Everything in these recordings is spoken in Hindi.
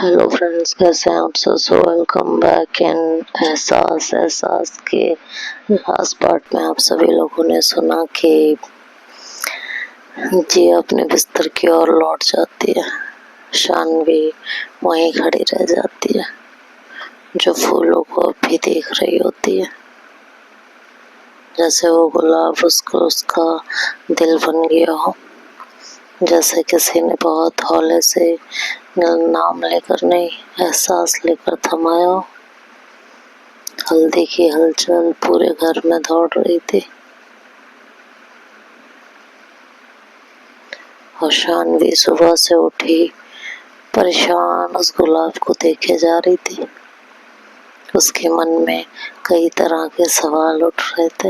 हेलो फ्रेंड्स, कैसे हैं आप सब। सो वेलकम बैक इन एहसास एहसास के लास्ट पार्ट में आप सभी लोगों ने सुना कि जिया अपने बिस्तर की ओर लौट जाती है। शानवी वहीं खड़ी रह जाती है, जो फूलों को अब भी देख रही होती है, जैसे वो गुलाब उसको उसका दिल बन गया हो, जैसे किसी ने बहुत हौले से नाम लेकर नहीं, एहसास लेकर थमाया हो। हल्दी की हलचल पूरे घर में दौड़ रही थी और शानवी सुबह से उठी परेशान उस गुलाब को देखे जा रही थी। उसके मन में कई तरह के सवाल उठ रहे थे।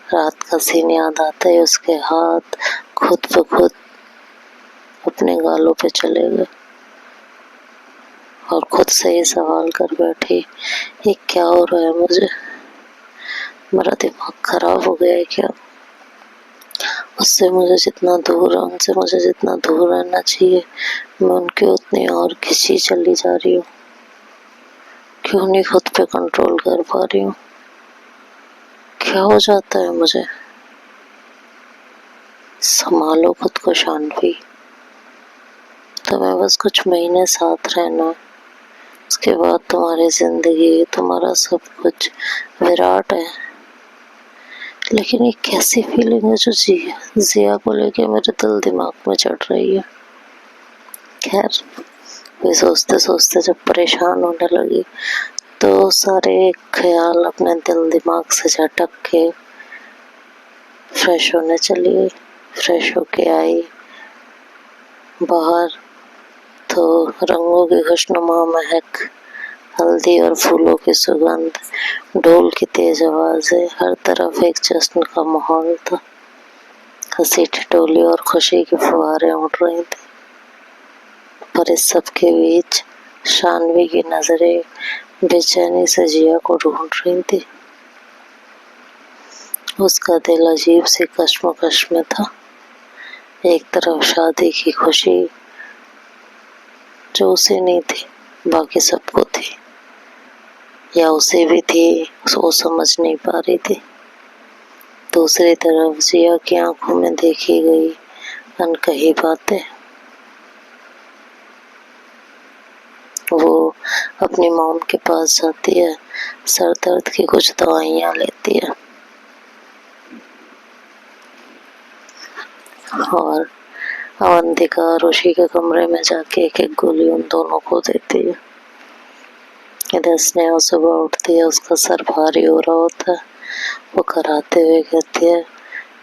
रात का सीन याद आते ही उसके हाथ खुद ब खुद अपने गालों पे चले गए और खुद से ही सवाल कर बैठी, ये क्या हो रहा है मुझे? मेरा दिमाग खराब हो गया है क्या? उनसे मुझे जितना दूर रहना चाहिए, मैं उनके उतनी और खिंची चली जा रही हूँ। क्यों नहीं खुद पे कंट्रोल कर पा रही हूँ? क्या हो जाता है मुझे? संभालो खुद को शानवी। तुम्हें बस कुछ महीने साथ रहना है, उसके बाद तुम्हारी जिंदगी, तुम्हारा सब कुछ विराट है। लेकिन ये कैसी फीलिंग है जो जिया को लेके मेरे दिल दिमाग में चढ़ रही है। खैर, ये सोचते सोचते जब परेशान होने लगी तो सारे ख्याल अपने दिल दिमाग से झटक के फ्रेश होने चली गई। फ्रेश होके आई बाहर तो रंगों की खुशनुमा महक, हल्दी और फूलों की सुगंध, ढोल की तेज आवाजें, हर तरफ एक जश्न का माहौल था। हंसी ठिठोली और खुशी की फुहारें उड़ रही थी। पर इस सब के बीच शानवी की नजरें बेचैनी से जिया को ढूंढ रही थी। उसका दिल अजीब सी कश्मकश में था। एक तरफ शादी की खुशी जो उसे नहीं थी, बाकी सबको थी, या उसे भी थी, वो समझ नहीं पा रही थी। दूसरी तरफ जिया की आंखों में देखी गई अनकही बातें। वो अपनी मॉम के पास जाती है, सर दर्द की कुछ दवाइयाँ लेती है और अवंतिका ऋषि के कमरे में जाके एक एक गोली उन दोनों को देती है। इधर स्नेहा सुबह उठती है, उसका सर भारी हो रहा होता है। वो कराते हुए कहती है,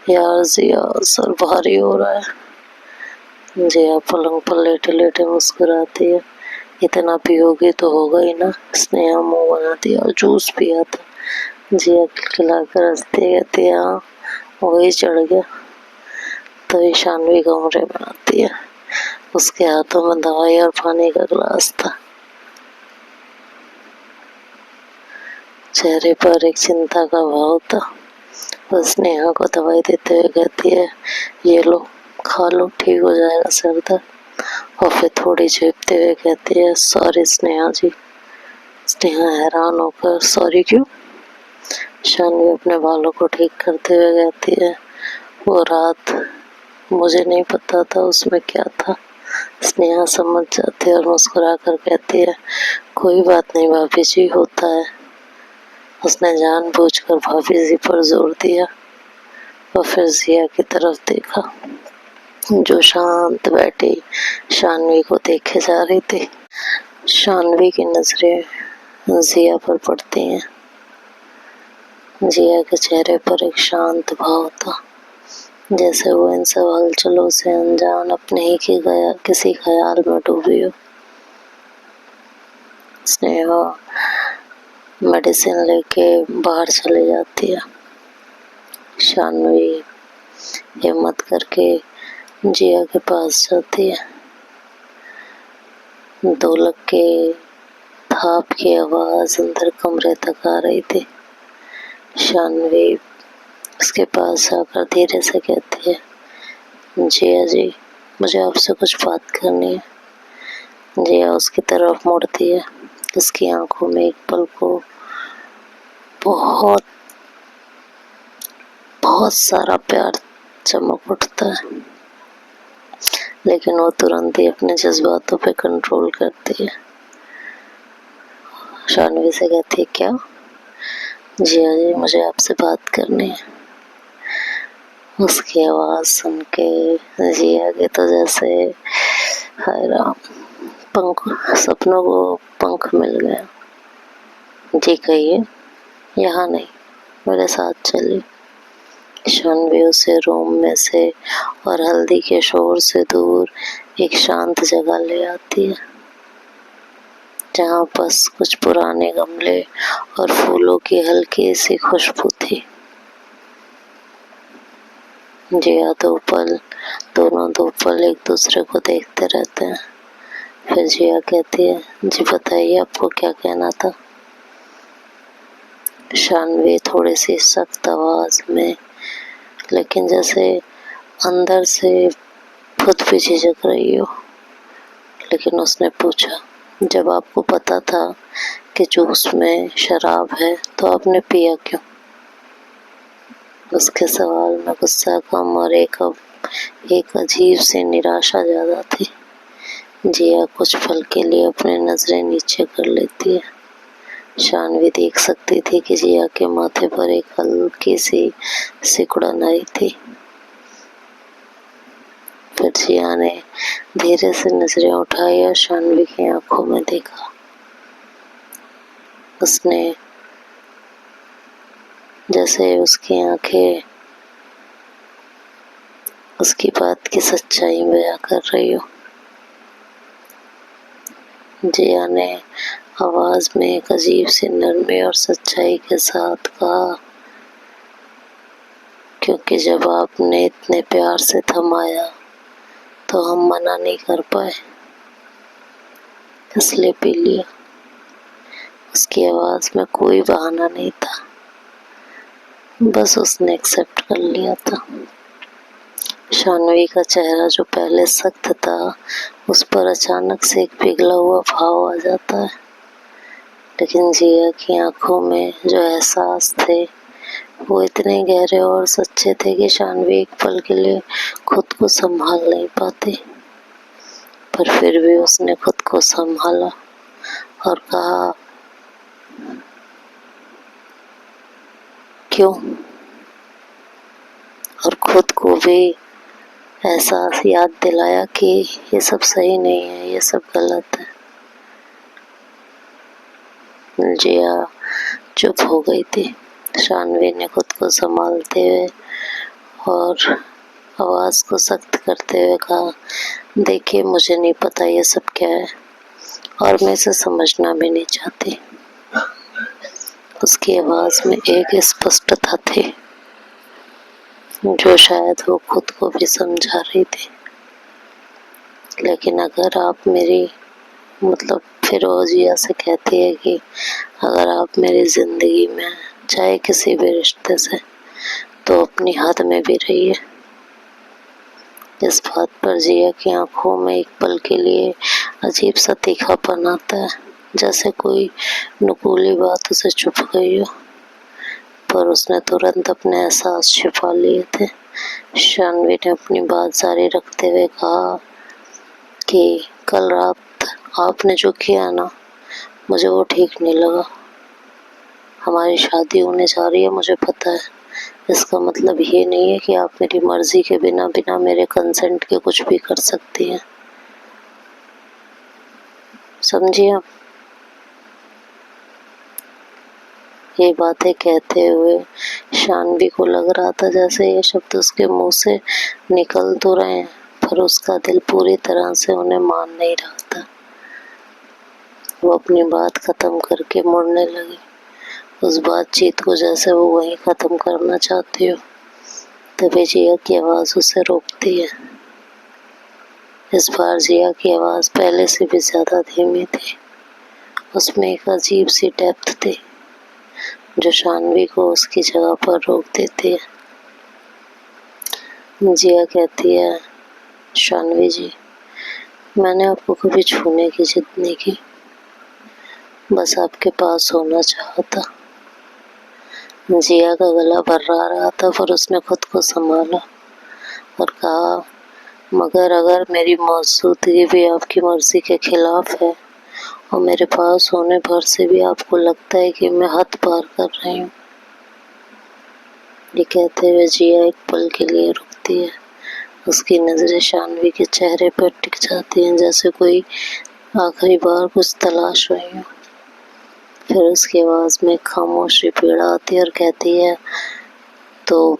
यार जिया, सर भारी हो रहा है। जिया पलंग पर लेटे लेटे मुस्कुराती है, इतना पियोगी तो होगा ही ना। स्नेहा मुंह बनाती है और जूस पिया था। जिया खिलखिलाकर हंसती कहती है, हाँ वही चढ़ गया। तभी शानवी कमरे में आती है, उसके हाथों में दवाई और पानी का गिलास था। चेहरे पर एक चिंता का भाव था। वो स्नेहा को दवाई देते हुए कहती है, ये लो, खा लो, ठीक हो जाएगा सर दर्द। और फिर थोड़ी झेपते हुए कहती है, सॉरी स्नेहा जी। स्नेहा हैरान होकर, सॉरी क्यों? शानवी अपने बालों को ठीक करते हुए कहती है, वो रात मुझे नहीं पता था उसमें क्या था। स्नेहा समझ जाती है और मुस्कुरा कर कहती है, कोई बात नहीं भाभी जी, होता है। उसने जानबूझकर भाभी जी पर जोर दिया और फिर जिया की तरफ देखा, जो शांत बैठी शानवी को देखे जा रही थी। शानवी की नजरें जिया पर पड़ती हैं। जिया के चेहरे पर एक शांत भाव था, जैसे वो इन सब हलचलों से अनजान अपने ही किसी ख्याल में डूबी हो। स्नेहा मेडिसिन लेके बाहर चली जाती है। शानवी हिम्मत करके जिया के पास जाती है। ढोलक के थाप की आवाज अंदर कमरे तक आ रही थी। शानवी उसके पास आकर धीरे से कहती है, जिया जी, मुझे आपसे कुछ बात करनी है। जिया उसकी तरफ मुड़ती है। उसकी आंखों में एक पल को बहुत बहुत सारा प्यार चमक उठता है, लेकिन वो तुरंत ही अपने जज्बातों पे कंट्रोल करती है। शानवी से कहती है, क्या? जिया जी, मुझे आपसे बात करनी है। उसकी आवाज सुन के जिया के तो जैसे हाय राम, पंख, सपनों को पंख मिल गया। जी कहिए। यहाँ नहीं, मेरे साथ चलिए। शानवी उसे रूम में से और हल्दी के शोर से दूर एक शांत जगह ले आती है, जहाँ बस कुछ पुराने गमले और फूलों की हल्की सी खुशबू थी। जिया दोनों दो पल एक दूसरे को देखते रहते हैं। फिर जिया कहती है, जी बताइए, आपको क्या कहना था? शानवी थोड़ी सी सख्त आवाज में, लेकिन जैसे अंदर से खुद भी झिझक रही हो, लेकिन उसने पूछा, जब आपको पता था कि जूस में शराब है तो आपने पिया क्यों? उसके सवाल में गुस्सा कम और एक अजीब सी निराशा ज्यादा थी। जिया कुछ पल के लिए अपनी नजरें नीचे कर लेती है। शानवी देख सकती थी कि जिया के माथे पर एक हल्की सी सिकुड़न आई थी। फिर जिया ने धीरे से नजरें उठाई और शानवी की आंखों में देखा। उसने जैसे उसकी आंखें उसकी बात की सच्चाई बयां कर रही हो। जिया ने आवाज में एक अजीब सी नरमी और सच्चाई के साथ कहा, क्योंकि जब आपने इतने प्यार से थमाया तो हम मना नहीं कर पाए, इसलिए पी लिया। उसकी आवाज में कोई बहाना नहीं था, बस उसने एक्सेप्ट कर लिया था। शानवी का चेहरा जो पहले सख्त था, उस पर अचानक से एक पिघला हुआ भाव आ जाता है। लेकिन जिया की आंखों में जो एहसास थे वो इतने गहरे और सच्चे थे कि शानवी एक पल के लिए खुद को संभाल नहीं पाती। पर फिर भी उसने खुद को संभाला और कहा, क्यों? और खुद को भी एहसास याद दिलाया कि ये सब सही नहीं है, ये सब गलत है। जिया चुप हो गई थी। शानवी ने खुद को संभालते हुए और आवाज को सख्त करते हुए कहा, देखिए, मुझे नहीं पता ये सब क्या है और मैं इसे समझना भी नहीं चाहती। उसकी आवाज में एक स्पष्टता थी जो शायद वो खुद को भी समझा रही थी। लेकिन अगर आप मेरी फिर वो जिया से कहती है कि अगर आप मेरी जिंदगी में चाहे किसी भी रिश्ते से, तो अपनी हद में भी रहिए। इस बात पर जिया की आंखों में एक पल के लिए अजीब सा तीखापन आता है, जैसे कोई नुकीली बात उसे चुप गई हो। पर उसने तुरंत अपने एहसास छिपा लिए थे। शानवी ने अपनी बात जारी रखते हुए कहा कि कल रात आपने जो किया ना, मुझे वो ठीक नहीं लगा। हमारी शादी होने जा रही है, मुझे पता है। इसका मतलब ये नहीं है कि आप मेरी मर्जी के बिना मेरे कंसेंट के कुछ भी कर सकती हैं, समझिए आप। ये बातें कहते हुए शानवी को लग रहा था जैसे ये शब्द उसके मुंह से निकल तो रहे हैं, पर उसका दिल पूरी तरह से उन्हें मान नहीं रहा था। वो अपनी बात खत्म करके मुड़ने लगी, उस बातचीत को जैसे वो वहीं खत्म करना चाहती हो। तभी जिया की आवाज उसे रोकती है। इस बार जिया की आवाज पहले से भी ज्यादा धीमी थी। उसमें एक अजीब सी डेप्थ थी जो शानवी को उसकी जगह पर रोक देती है। जिया कहती है, शानवी जी, मैंने आपको कभी छूने की जिद नहीं की, बस आपके पास होना चाहा था। जिया का गला भर्रा रहा था पर उसने खुद को संभाला और कहा, मगर अगर मेरी मौजूदगी भी आपकी मर्जी के खिलाफ है और मेरे पास होने भर से भी आपको लगता है कि मैं हद पार कर रही हूँ। ये कहते हुए जिया एक पल के लिए रुकती है। उसकी नजरें शानवी के चेहरे पर टिक जाती हैं, जैसे कोई आखिरी बार कुछ तलाश रही हो। फिर उसकी आवाज में खामोशी पीड़ा आती है और कहती है, तो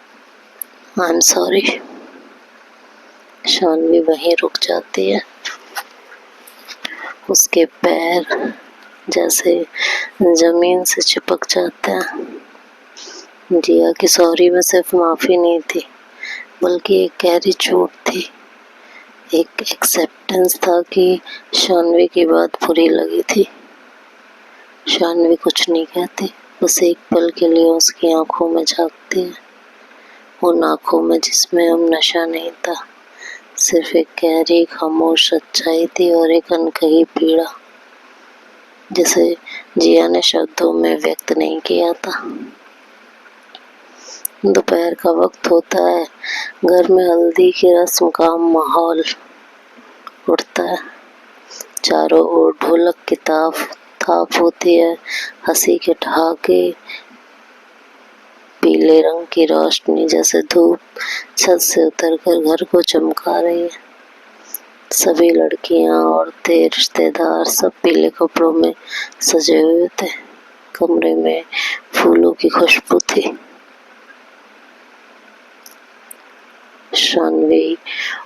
आई एम सॉरी। शानवी वहीं रुक जाती है। उसके पैर जैसे जमीन से चिपक जाते हैं। जिया की सॉरी में सिर्फ माफी नहीं थी, बल्कि एक गहरी चोट थी। एक एक्सेप्टेंस था कि शानवी की बात बुरी लगी थी। शानवी कुछ नहीं कहती, बस एक पल के लिए उसकी आंखों में झांकती है। उन आंखों में जिसमें अब नशा नहीं था, सिर्फ एक गहरी खामोश सच्चाई थी और एक अनकही पीड़ा, जिसे जिया ने शब्दों में व्यक्त नहीं किया था। दोपहर का वक्त होता है। घर में हल्दी की रस्म का माहौल उठता है। चारों ओर ढोलक की थाप होती है। हंसी के ठहाके, पीले रंग की रोशनी जैसे धूप छत से उतरकर घर को चमका रही है। सभी लड़कियां, औरतें, रिश्तेदार सब पीले कपड़ों में सजे हुए थे। कमरे में फूलों की खुशबू थी। शानवी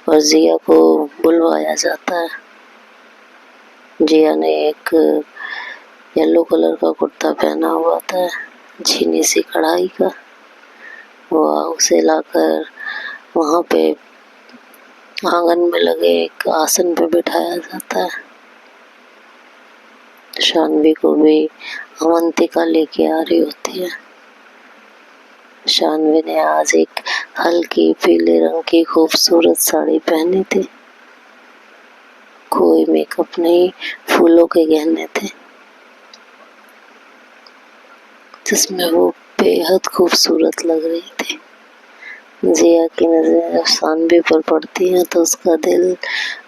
और जिया को बुलवाया जाता है। जिया ने एक येलो कलर का कुर्ता पहना हुआ था, झीनी सी कढ़ाई का। उसे लाकर वहाँ पे आंगन में लगे एक आसन पे बिठाया जाता है। शानवी को भी अवंतिका लेके आ रही होती है। शानवी ने आज एक हल्की पीले रंग की खूबसूरत साड़ी पहनी थी। कोई मेकअप नहीं, फूलों के गहने थे, जिसमें वो बेहद खूबसूरत लग रही थी। जिया की नजरें जब शानवी पर पड़ती हैं तो उसका दिल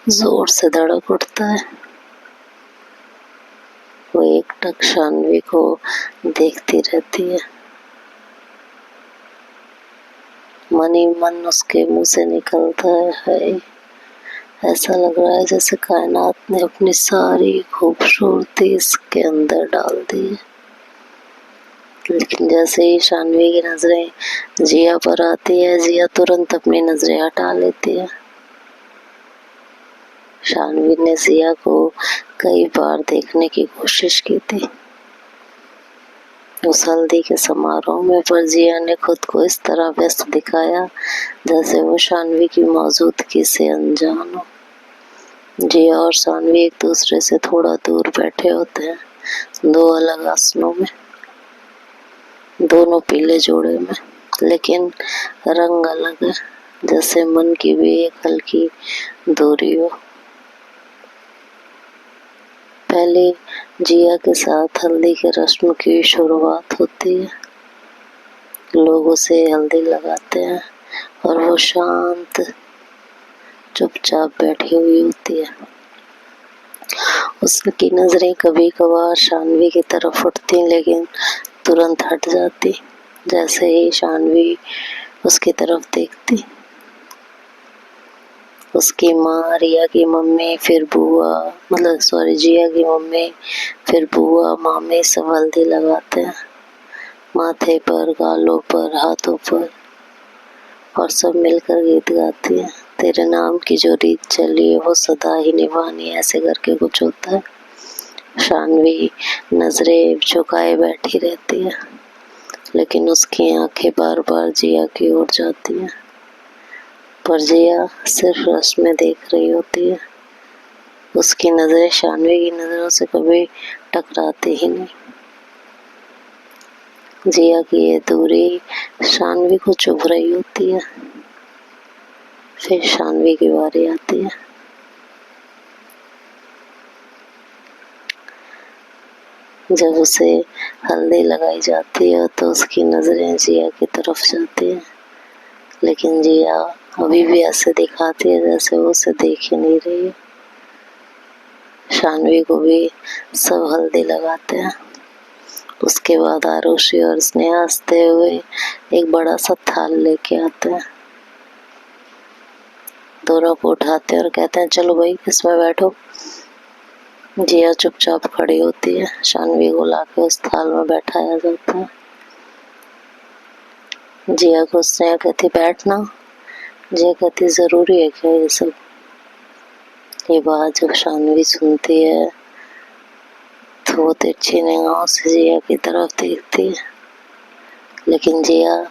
जोर से धड़क उठता है। वो एकटक शानवी को देखती रहती है। मन ही मन उसके मुंह से निकलता है, ऐसा लग रहा है जैसे कायनात ने अपनी सारी खूबसूरती इसके अंदर डाल दी है। लेकिन जैसे ही शानवी की नजरें जिया पर आती है, जिया तुरंत अपनी नजरें हटा लेती है। शानवी ने जिया को कई बार देखने की कोशिश की थी उस हल्दी के समारोह में, पर जिया ने खुद को इस तरह व्यस्त दिखाया जैसे वो शानवी की मौजूदगी से अनजान हो। जिया और शानवी एक दूसरे से थोड़ा दूर बैठे होते हैं, दो अलग आसनों में, दोनों पीले जोड़े में, लेकिन रंग अलग है, जैसे मन की भी एक हल्की दूरी हो। पहले जिया के साथ हल्दी की रस्म की शुरुआत होती है। लोग उसे हल्दी लगाते हैं और वो शांत चुपचाप बैठी हुई होती है। उसकी नजरें कभी कभार शानवी की तरफ उठती, लेकिन तुरंत हट जाती जैसे ही शानवी उसकी तरफ देखती। उसकी माँ, रिया की मम्मी, फिर बुआ, जिया की मम्मी, फिर बुआ, मामी सब हल्दी लगाते हैं माथे पर, गालों पर, हाथों पर, और सब मिलकर गीत गाती है। तेरे नाम की जो रीत चली है वो सदा ही निभानी, ऐसे करके कुछ होता है। शानवी नजरें झुकाए बैठी रहती है, लेकिन उसकी आंखें बार बार जिया की ओर जाती हैं, पर जिया सिर्फ रस्में देख रही होती है। उसकी नजरें शानवी की नजरों से कभी टकराती ही नहीं। जिया की ये दूरी शानवी को चुभ रही होती है। फिर शानवी की बारी आती है। जब उसे हल्दी लगाई जाती है तो उसकी नज़रें जिया की तरफ जाती है, लेकिन जिया अभी भी ऐसे दिखाती है जैसे वो उसे देख ही नहीं रही है। शानवी को भी सब हल्दी लगाते हैं। उसके बाद आरुषि और स्नेहा हंसते हुए एक बड़ा सा थाल लेके आते हैं। दोनों को उठाते हैं और कहते हैं चलो भाई इसमें बैठो। जिया चुपचाप खड़ी होती है। शानवी को लाके उस थाल में बैठाया जाता है। जिया को स्नेहा कहती बैठना। जिया कहती जरूरी है क्या ये सब। ये बात जब शानवी सुनती है तो वो तिरछी निगाहों से जिया की तरफ देखती है, लेकिन जिया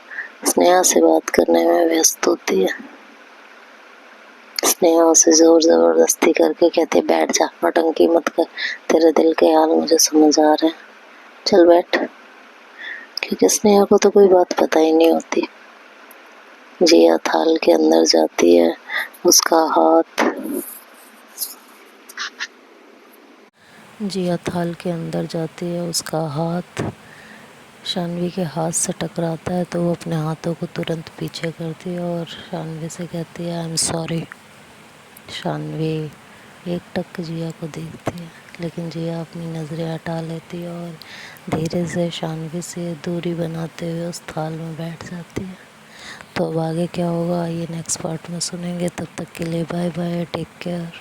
स्नेहा से बात करने में व्यस्त होती है। स्नेहा उसे जोर जबरदस्ती करके कहती बैठ जा, नौटंकी मत कर, तेरे दिल के हाल मुझे समझ आ रहे हैं, चल बैठ। क्योंकि स्नेहा को तो कोई बात पता ही नहीं होती। जिया थाल के अंदर जाती है। उसका हाथ जिया थाल के अंदर जाती है। उसका हाथ शानवी के हाथ से टकराता है तो वो अपने हाथों को तुरंत पीछे करती है और शानवी से कहती है आई एम सॉरी। शानवी एकटक जिया को देखती है, लेकिन जिया अपनी नज़रें हटा लेती है और धीरे से शानवी से दूरी बनाते हुए उस थाल में बैठ जाती है। तो अब आगे क्या होगा ये नेक्स्ट पार्ट में सुनेंगे। तब तक के लिए बाय बाय, टेक केयर।